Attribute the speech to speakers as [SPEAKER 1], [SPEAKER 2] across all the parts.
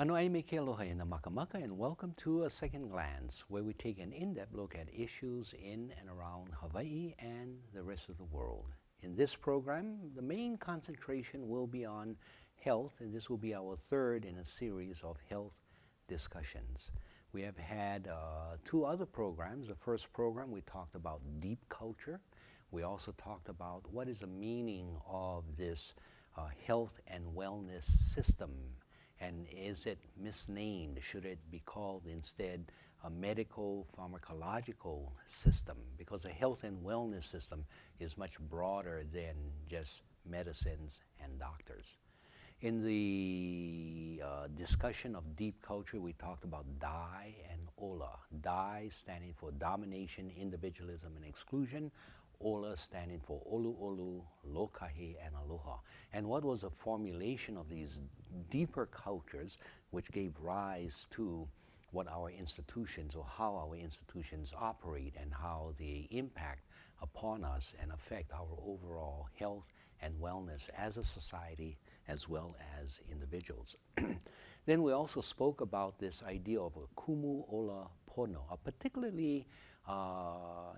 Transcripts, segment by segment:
[SPEAKER 1] Ano ai me ke aloha ina makamaka, and welcome to A Second Glance, where we take an in-depth look at issues in and around Hawaii and the rest of the world. In this program, the main concentration will be on health, and this will be our third in a series of health discussions. We have had two other programs. The first program, we talked about deep culture. We also talked about what is the meaning of this health and wellness system, and is it misnamed? Should it be called instead a medical pharmacological system? Because a health and wellness system is much broader than just medicines and doctors. In the discussion of deep culture, we talked about DI and OLA. DI standing for domination, individualism, and exclusion. OLA standing for Olu Olu, Lokahi, and Aloha. And what was the formulation of these deeper cultures which gave rise to what our institutions, or how our institutions operate, and how they impact upon us and affect our overall health and wellness as a society as well as individuals. Then we also spoke about this idea of a kumu ola pono, a particularly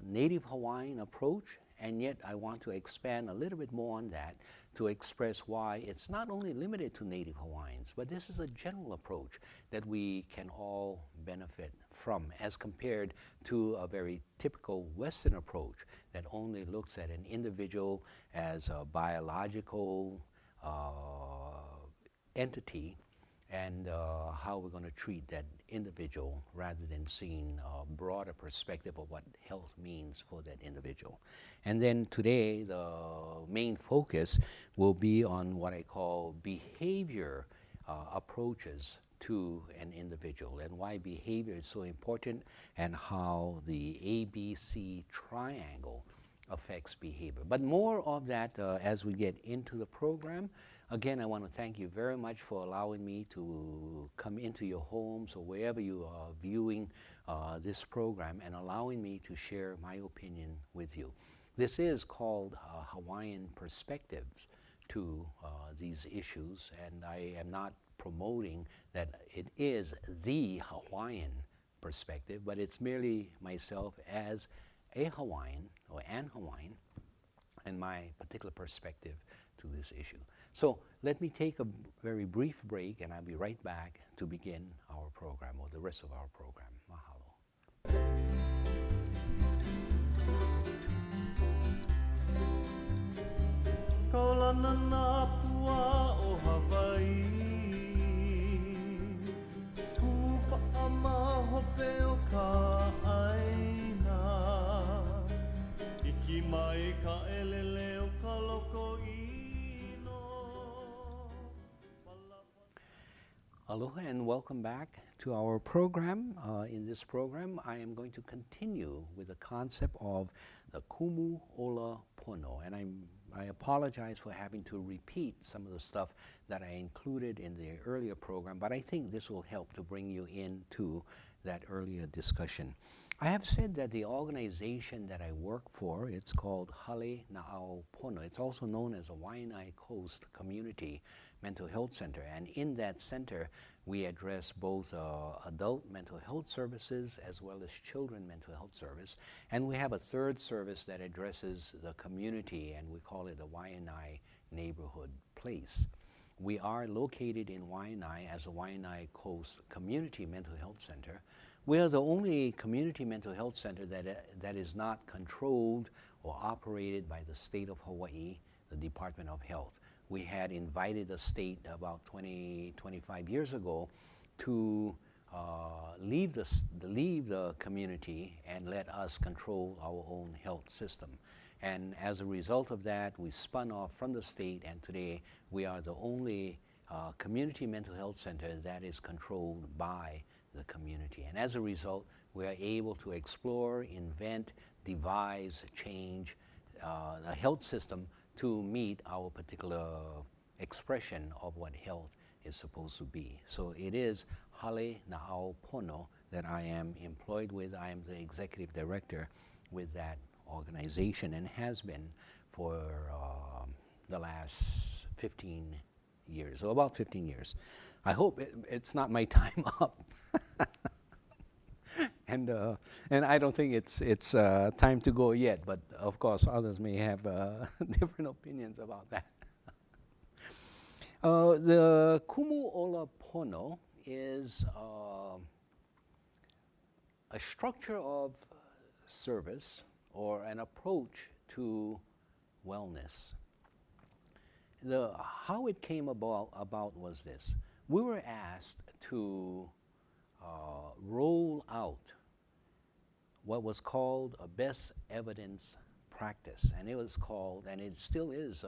[SPEAKER 1] native Hawaiian approach, and yet I want to expand a little bit more on that to express why it's not only limited to native Hawaiians, but this is a general approach that we can all benefit from, as compared to a very typical Western approach that only looks at an individual as a biological entity, and how we're going to treat that individual rather than seeing a broader perspective of what health means for that individual. And then today, the main focus will be on what I call behavior approaches to an individual, and why behavior is so important, and how the ABC triangle affects behavior. But more of that as we get into the program. Again, I want to thank you very much for allowing me to come into your homes or wherever you are viewing this program, and allowing me to share my opinion with you. This is called Hawaiian Perspectives to these issues, and I am not promoting that it is the Hawaiian perspective, but it's merely myself as a Hawaiian or an Hawaiian and my particular perspective to this issue. So let me take a very brief break, and I'll be right back to begin our program, or the rest of our program. Mahalo.
[SPEAKER 2] Kaulana na pua o Hawaii, Kupa ama hope o ka aina, Iki mai ka elele o ka loko ino.
[SPEAKER 1] Aloha and welcome back to our program. In this program, I am going to continue with the concept of the kumu ola pono, and I apologize for having to repeat some of the stuff that I included in the earlier program, but I think this will help to bring you into that earlier discussion. I have said that the organization that I work for, it's called Hale Na'au Pono. It's also known as a Waianae Coast Community Mental Health Center, and in that center we address both adult mental health services as well as children mental health service, and we have a third service that addresses the community, and we call it the Waianae Neighborhood Place. We are located in Waianae as a Waianae Coast Community Mental Health Center. We are the only community mental health center that is not controlled or operated by the state of Hawaii, the Department of Health. We had invited the state about 25 years ago to leave the community and let us control our own health system. And as a result of that, we spun off from the state, and today we are the only community mental health center that is controlled by the community. And as a result, we are able to explore, invent, devise, change a health system to meet our particular expression of what health is supposed to be. So it is Hale Na'au Pono that I am employed with. I am the executive director with that organization, and has been for the last 15 years, so about 15 years. I hope it's not my time up. And I don't think it's time to go yet, but of course others may have different opinions about that. The Kumu Ola Pono is a structure of service or an approach to wellness. How it came about was this. We were asked to roll out what was called a best evidence practice, and it was called, and it still is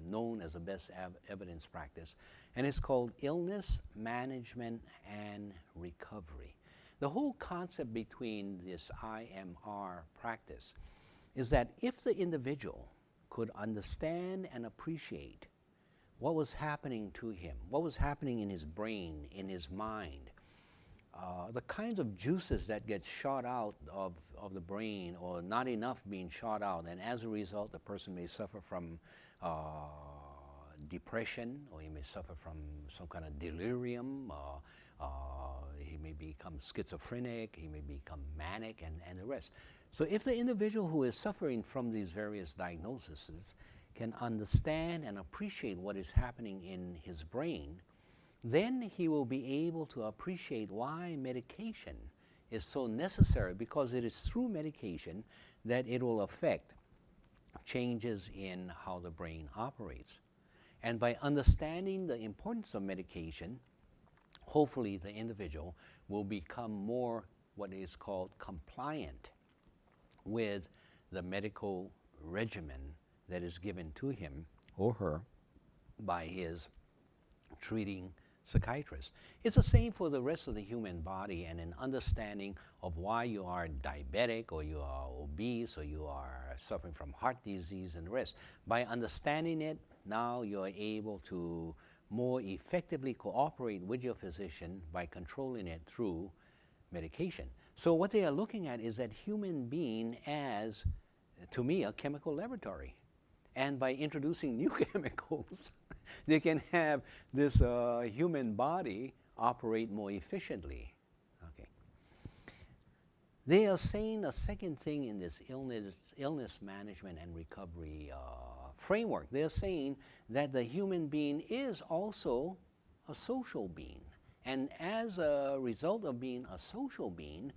[SPEAKER 1] known as a best evidence practice, and it's called illness management and recovery. The whole concept between this IMR practice is that if the individual could understand and appreciate what was happening to him, what was happening in his brain, in his mind, the kinds of juices that get shot out of the brain or not enough being shot out, and as a result the person may suffer from depression, or he may suffer from some kind of delirium, he may become schizophrenic, he may become manic, and the rest. So if the individual who is suffering from these various diagnoses can understand and appreciate what is happening in his brain, then he will be able to appreciate why medication is so necessary, because it is through medication that it will affect changes in how the brain operates. And by understanding the importance of medication, hopefully the individual will become more what is called compliant with the medical regimen that is given to him or her by his treating psychiatrist. It's the same for the rest of the human body, and an understanding of why you are diabetic, or you are obese, or you are suffering from heart disease and the rest. By understanding it, now you're able to more effectively cooperate with your physician by controlling it through medication. So what they are looking at is that human being as, to me, a chemical laboratory. And by introducing new chemicals, they can have this human body operate more efficiently. Okay. They are saying a second thing in this illness management and recovery framework. They're saying that the human being is also a social being. And as a result of being a social being,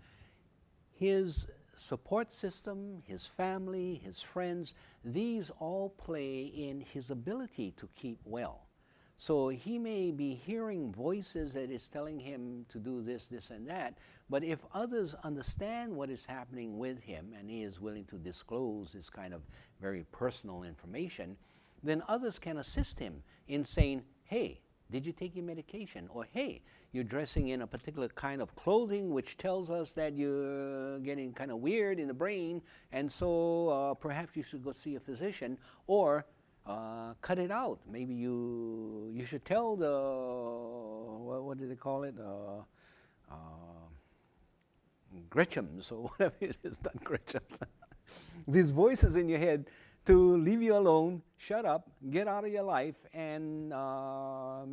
[SPEAKER 1] his support system, his family, his friends, these all play in his ability to keep well. So he may be hearing voices that is telling him to do this, this, and that, but if others understand what is happening with him and he is willing to disclose this kind of very personal information, then others can assist him in saying, hey, did you take your medication? Or hey, you're dressing in a particular kind of clothing which tells us that you're getting kind of weird in the brain, and so perhaps you should go see a physician, or cut it out. Maybe you should tell the, what do they call it? Gretchams, or whatever it is, not Gretchams. These voices in your head to leave you alone, shut up, get out of your life, and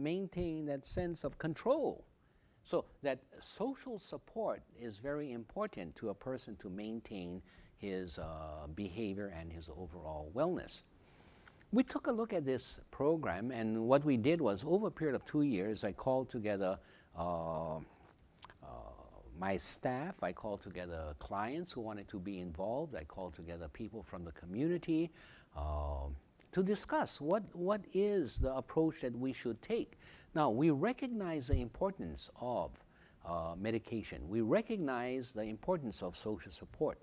[SPEAKER 1] maintain that sense of control. So that social support is very important to a person to maintain his behavior and his overall wellness. We took a look at this program, and what we did was, over a period of 2 years, I called together my staff, I called together clients who wanted to be involved, I called together people from the community to discuss what is the approach that we should take. Now, we recognize the importance of medication. We recognize the importance of social support.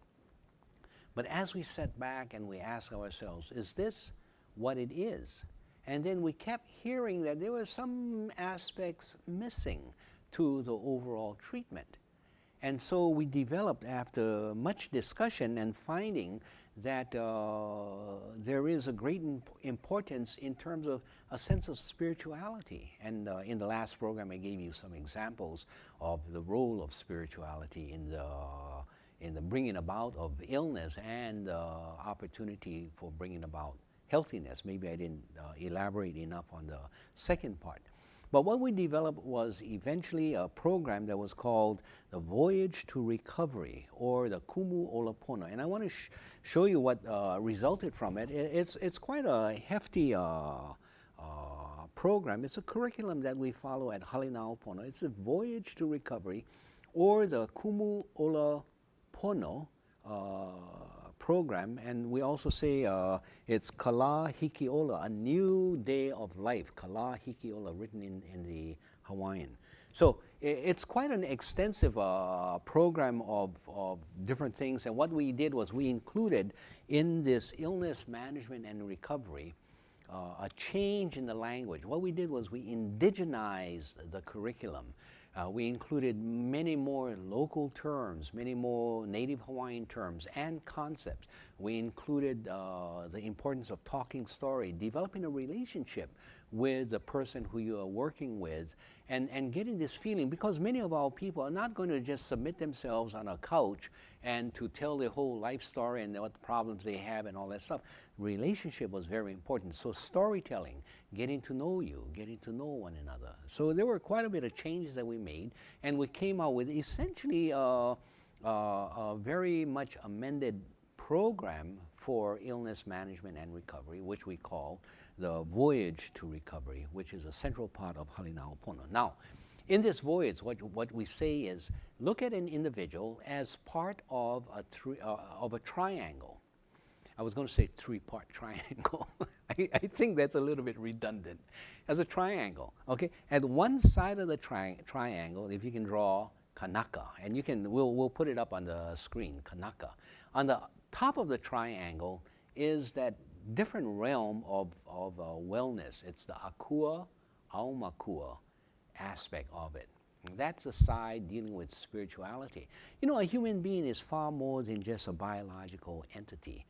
[SPEAKER 1] But as we sat back and we asked ourselves, is this what it is? And then we kept hearing that there were some aspects missing to the overall treatment. And so we developed, after much discussion and finding that there is a great importance in terms of a sense of spirituality. And in the last program, I gave you some examples of the role of spirituality in the bringing about of illness and opportunity for bringing about healthiness. Maybe I didn't elaborate enough on the second part. But what we developed was eventually a program that was called the Voyage to Recovery, or the Kumu Olapono. And I want to show you what resulted from it. It's quite a hefty program. It's a curriculum that we follow at Halinaopono. It's a Voyage to Recovery, or the Kumu Olapono program, and we also say it's Kala Hikiola, a new day of life. Kala Hikiola, written in the Hawaiian. So it's quite an extensive program of different things, and what we did was we included in this illness management and recovery a change in the language. What we did was we indigenized the curriculum. We included many more local terms, many more native Hawaiian terms and concepts. We included the importance of talking story, developing a relationship with the person who you are working with, and getting this feeling, because many of our people are not going to just submit themselves on a couch and to tell their whole life story and what problems they have and all that stuff. Relationship was very important. So storytelling, getting to know you, getting to know one another. So there were quite a bit of changes that we made, and we came out with essentially a very much amended program for illness management and recovery, which we call the Voyage to Recovery, which is a central part of Halinaopono. Now, in this voyage, what we say is, look at an individual as part of a triangle. I was going to say three-part triangle. I think that's a little bit redundant. As a triangle, okay? At one side of the triangle, if you can draw Kanaka, and we'll put it up on the screen, Kanaka. On the top of the triangle is that different realm of wellness. It's the Akua Aumakua aspect of it. And that's the side dealing with spirituality. You know, a human being is far more than just a biological entity,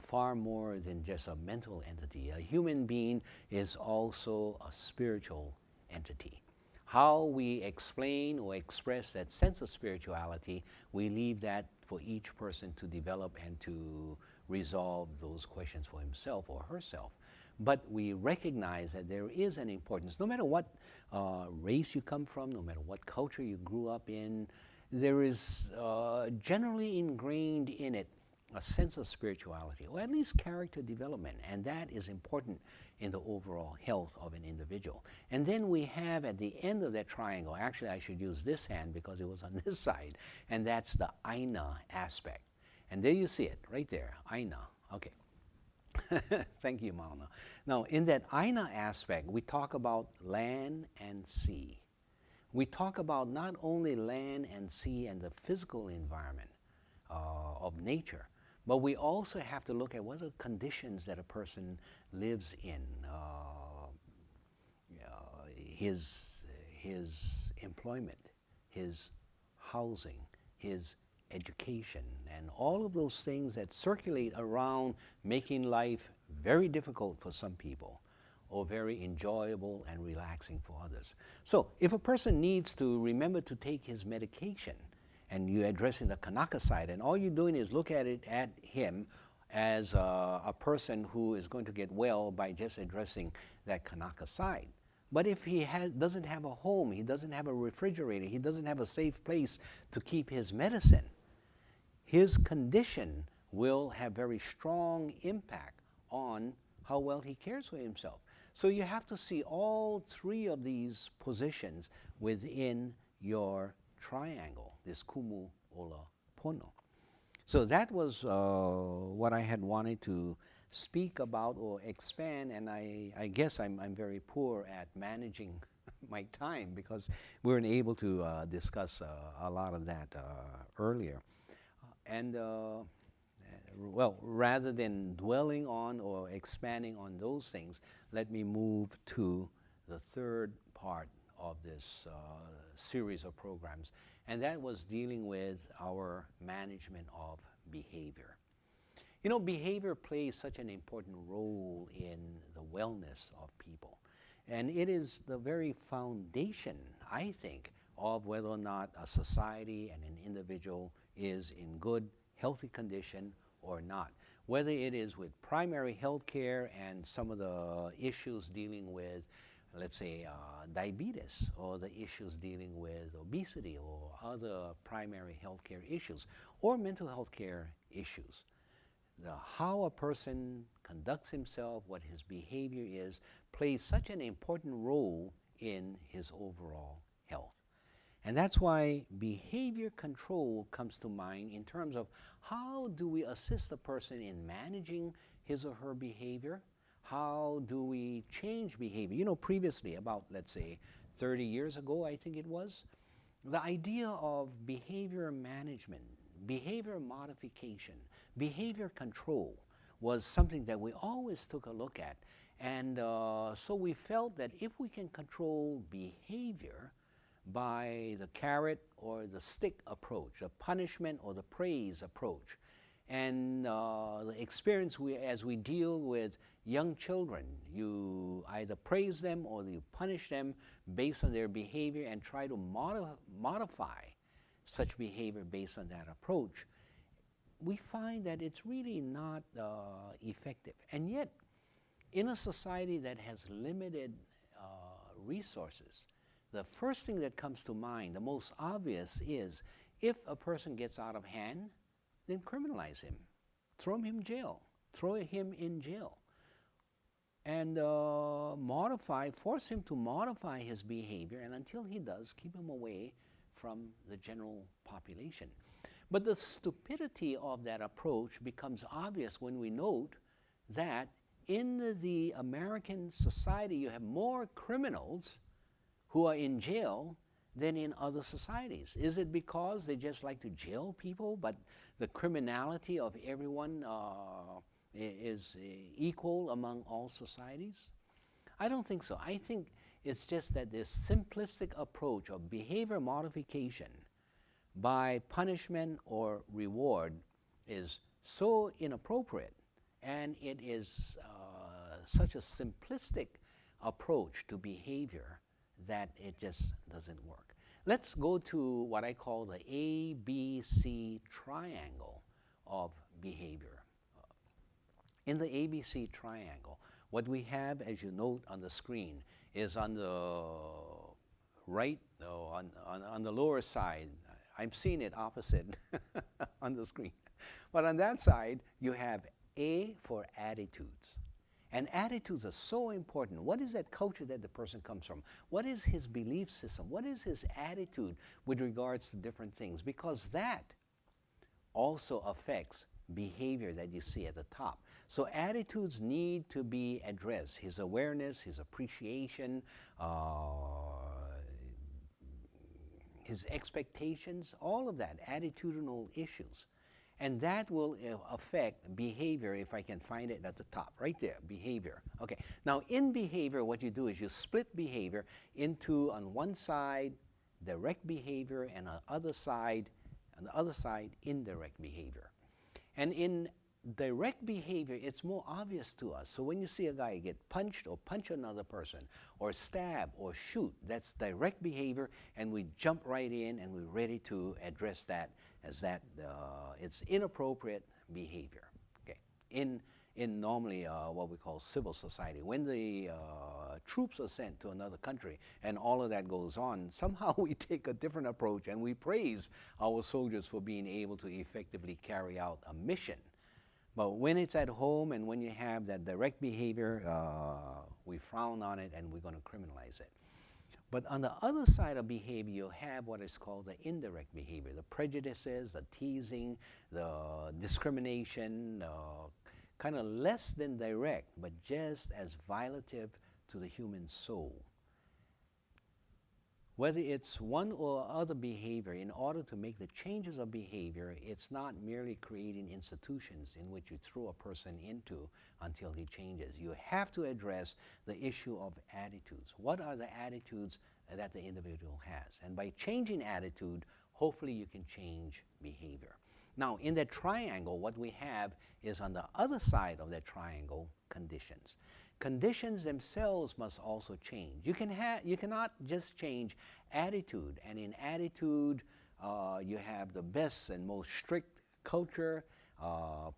[SPEAKER 1] far more than just a mental entity. A human being is also a spiritual entity. How we explain or express that sense of spirituality, we leave that for each person to develop and to resolve those questions for himself or herself. But we recognize that there is an importance, no matter what race you come from, no matter what culture you grew up in, there is generally ingrained in it a sense of spirituality, or at least character development, and that is important in the overall health of an individual. And then we have at the end of that triangle, actually I should use this hand because it was on this side, and that's the Aina aspect. And there you see it, right there, Aina, okay. Thank you, Mauna. Now, in that Aina aspect, we talk about land and sea. We talk about not only land and sea and the physical environment of nature, but we also have to look at what are the conditions that a person lives in, his employment, his housing, his education, and all of those things that circulate around making life very difficult for some people or very enjoyable and relaxing for others. So if a person needs to remember to take his medication, and you're addressing the Kanaka side, and all you're doing is look at him as a person who is going to get well by just addressing that Kanaka side. But if he doesn't have a home, he doesn't have a refrigerator, he doesn't have a safe place to keep his medicine, his condition will have very strong impact on how well he cares for himself. So you have to see all three of these positions within your triangle, this Kumu Ola Pono. So that was what I had wanted to speak about or expand, and I guess I'm very poor at managing my time because we weren't able to discuss a lot of that earlier. And well, rather than dwelling on or expanding on those things, let me move to the third part of this series of programs, and that was dealing with our management of behavior. You know, behavior plays such an important role in the wellness of people, and it is the very foundation, I think, of whether or not a society and an individual is in good, healthy condition or not. Whether it is with primary health care and some of the issues dealing with let's say, diabetes, or the issues dealing with obesity or other primary healthcare issues, or mental health care issues. How a person conducts himself, what his behavior is, plays such an important role in his overall health. And that's why behavior control comes to mind in terms of how do we assist a person in managing his or her behavior? How do we change behavior? You know, previously, about, let's say, 30 years ago, I think it was, the idea of behavior management, behavior modification, behavior control was something that we always took a look at. And so we felt that if we can control behavior by the carrot or the stick approach, the punishment or the praise approach, and the experience as we deal with young children, you either praise them or you punish them based on their behavior and try to modify such behavior based on that approach, we find that it's really not effective. And yet, in a society that has limited resources, the first thing that comes to mind, the most obvious, is if a person gets out of hand, then criminalize him. Throw him in jail. Throw him in jail. And force him to modify his behavior, and until he does, keep him away from the general population. But the stupidity of that approach becomes obvious when we note that in the American society you have more criminals who are in jail than in other societies. Is it because they just like to jail people, but the criminality of everyone is equal among all societies? I don't think so. I think it's just that this simplistic approach of behavior modification by punishment or reward is so inappropriate, and it is such a simplistic approach to behavior that it just doesn't work. Let's go to what I call the ABC triangle of behavior. In the ABC triangle, what we have, as you note on the screen, is on the right, on the lower side. I'm seeing it opposite on the screen. But on that side, you have A for attitudes. And attitudes are so important. What is that culture that the person comes from? What is his belief system? What is his attitude with regards to different things? Because that also affects behavior that you see at the top. So attitudes need to be addressed. His awareness, his appreciation, his expectations, all of that, attitudinal issues. And that will affect behavior, if I can find it at the top, right there, behavior. Okay, now in behavior, what you do is you split behavior into, on one side, direct behavior, and on the other side, indirect behavior. And in direct behavior, it's more obvious to us. So when you see a guy get punched or punch another person or stab or shoot, that's direct behavior, and we jump right in and we're ready to address that as that it's inappropriate behavior. Okay, in normally what we call civil society, when the troops are sent to another country and all of that goes on, somehow we take a different approach and we praise our soldiers for being able to effectively carry out a mission. But when it's at home and when you have that direct behavior, we frown on it and we're going to criminalize it. But on the other side of behavior, you have what is called the indirect behavior, the prejudices, the teasing, the discrimination, kind of less than direct, but just as violative to the human soul. Whether it's one or other behavior, in order to make the changes of behavior, it's not merely creating institutions in which you throw a person into until he changes. You have to address the issue of attitudes. What are the attitudes that the individual has? And by changing attitude, hopefully you can change behavior. Now, in that triangle, what we have is on the other side of that triangle, conditions. Conditions themselves must also change. You cannot just change attitude, and in attitude you have the best and most strict culture,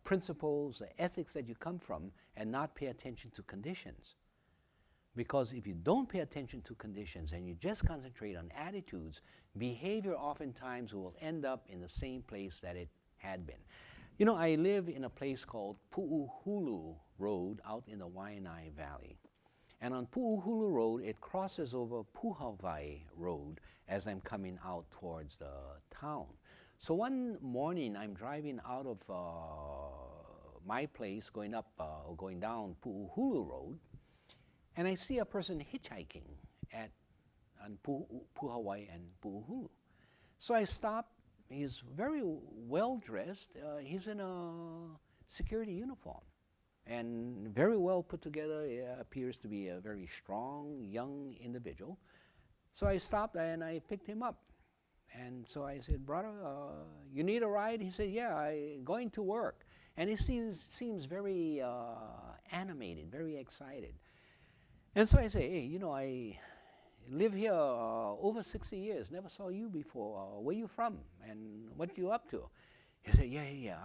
[SPEAKER 1] principles, ethics that you come from, and not pay attention to conditions. Because if you don't pay attention to conditions and you just concentrate on attitudes, behavior oftentimes will end up in the same place that it had been. You know, I live in a place called Pu'uhulu Road out in the Waianae Valley. And on Pu'uhulu Road, it crosses over Puhawai Road as I'm coming out towards the town. So one morning, I'm driving out of my place, going up or going down Pu'uhulu Road, and I see a person hitchhiking on Puhawai and Pu'uhulu. So I stop. He's very well dressed. He's in a security uniform and very well put together. He appears to be a very strong, young individual. So I stopped and I picked him up. And so I said, brother, you need a ride? He said, yeah, I'm going to work. And he seems very animated, very excited. And so I say, hey, you know, I live here over 60 years, never saw you before. Where you from and what you up to? He said, yeah.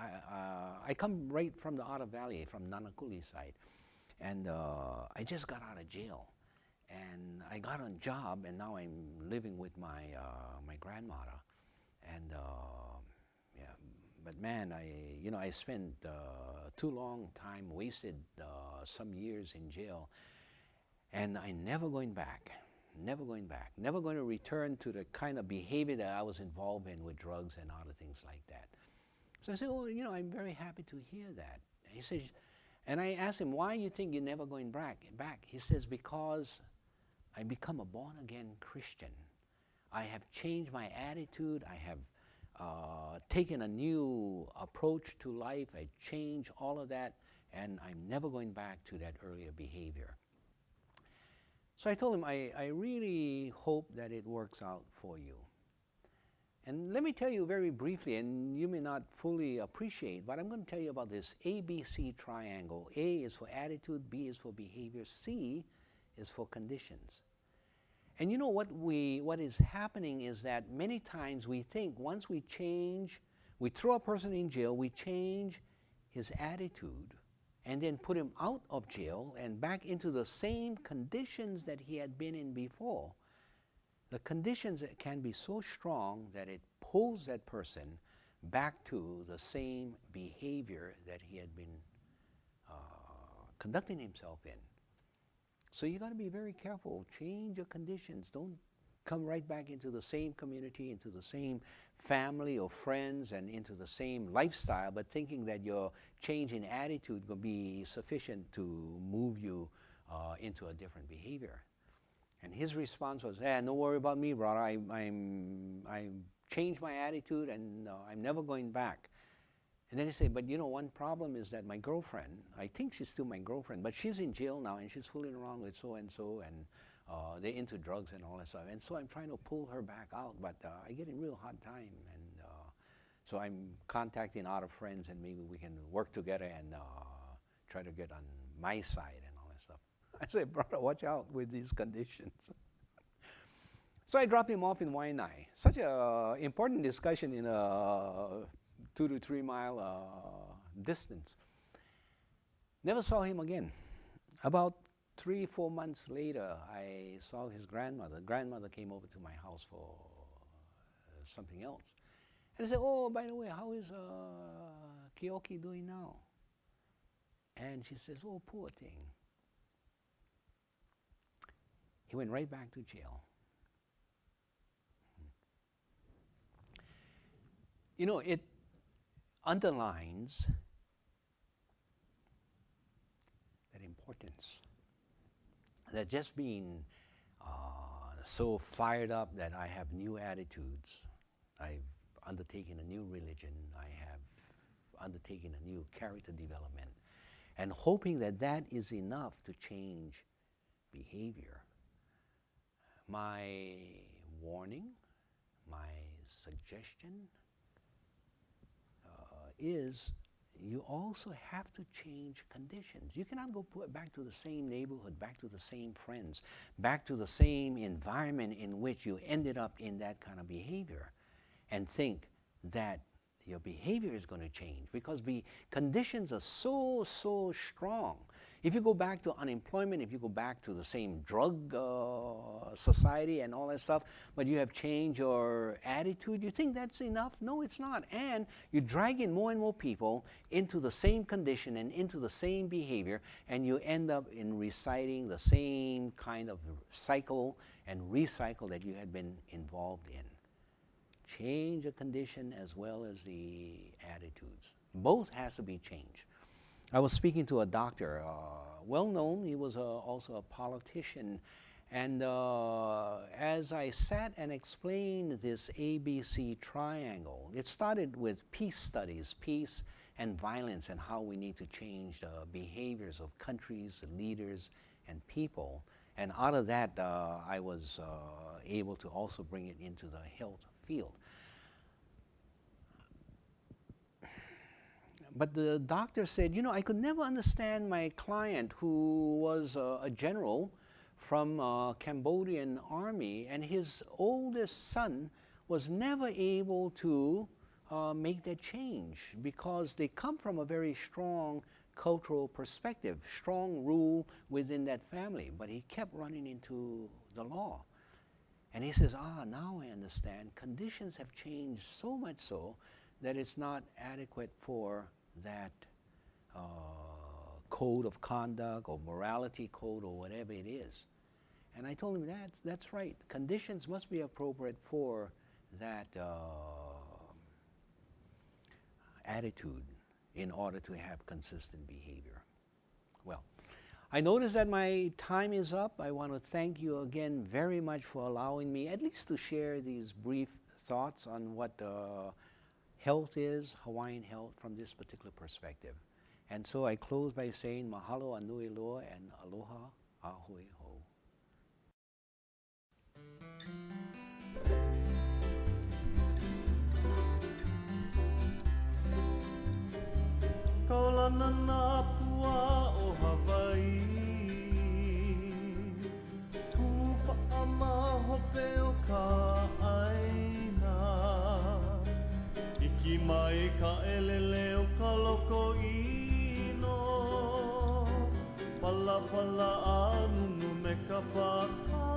[SPEAKER 1] I come right from the Otter Valley, from Nanakuli side. And I just got out of jail. And I got a job, and now I'm living with my grandmother. And yeah, but man, I spent too long time, wasted some years in jail, and I'm never going back. Never going back. Never going to return to the kind of behavior that I was involved in with drugs and other things like that. So I said, oh, you know, I'm very happy to hear that. And he says, and I asked him, why you think you're never going back? He says, because I become a born-again Christian. I have changed my attitude. I have taken a new approach to life. I changed all of that, and I'm never going back to that earlier behavior. So I told him, I really hope that it works out for you. And let me tell you very briefly, and you may not fully appreciate, but I'm going to tell you about this ABC triangle. A is for attitude, B is for behavior, C is for conditions. And you know what is happening is that many times we think once we change, we throw a person in jail, we change his attitude, and then put him out of jail and back into the same conditions that he had been in before. The conditions can be so strong that it pulls that person back to the same behavior that he had been conducting himself in. So you got to be very careful. Change your conditions. Don't come right back into the same community, into the same family or friends, and into the same lifestyle, but thinking that your change in attitude will be sufficient to move you into a different behavior. And his response was, don't worry about me, brother. I changed my attitude, and I'm never going back. And then he said, but you know, one problem is that my girlfriend, I think she's still my girlfriend, but she's in jail now, and she's fooling around with so-and-so, and they're into drugs and all that stuff. And so I'm trying to pull her back out, but I get in real hard time. And so I'm contacting other friends, and maybe we can work together and try to get on my side and all that stuff. I said, brother, watch out with these conditions. So I dropped him off in Waianae. Such an important discussion in a 2 to 3 mile distance. Never saw him again. About 3-4 months later, I saw his grandmother. Grandmother came over to my house for something else. And I said, oh, by the way, how is Keoki doing now? And she says, oh, poor thing. He went right back to jail. You know, it underlines that importance, that just being so fired up that I have new attitudes, I've undertaken a new religion, I have undertaken a new character development, and hoping that that is enough to change behavior. My warning, my suggestion is you also have to change conditions. You cannot go back to the same neighborhood, back to the same friends, back to the same environment in which you ended up in that kind of behavior and think that your behavior is going to change because conditions are so strong. If you go back to unemployment, if you go back to the same drug society and all that stuff, but you have changed your attitude, you think that's enough? No, it's not. And you drag in more and more people into the same condition and into the same behavior, and you end up in reciting the same kind of cycle and recycle that you had been involved in. Change the condition as well as the attitudes. Both has to be changed. I was speaking to a doctor, well known, he was also a politician, and as I sat and explained this ABC triangle, it started with peace studies, peace and violence, and how we need to change the behaviors of countries, leaders, and people. And out of that, I was able to also bring it into the health field. But the doctor said, you know, I could never understand my client who was a general from Cambodian army, and his oldest son was never able to make that change because they come from a very strong cultural perspective, strong rule within that family, but he kept running into the law. And he says, now I understand. Conditions have changed so much so that it's not adequate for that code of conduct or morality code or whatever it is. And I told him that's right. Conditions must be appropriate for that attitude in order to have consistent behavior. Well, I notice that my time is up. I want to thank you again very much for allowing me at least to share these brief thoughts on what health is, Hawaiian health, from this particular perspective. And so I close by saying mahalo anui loa and aloha ahui ho.
[SPEAKER 2] Kaulana nā pua o Hawaii, Kupa'a mahope o ka aina, Iki mai ka elele o ka loko ino, Pala pala a nunu me ka paka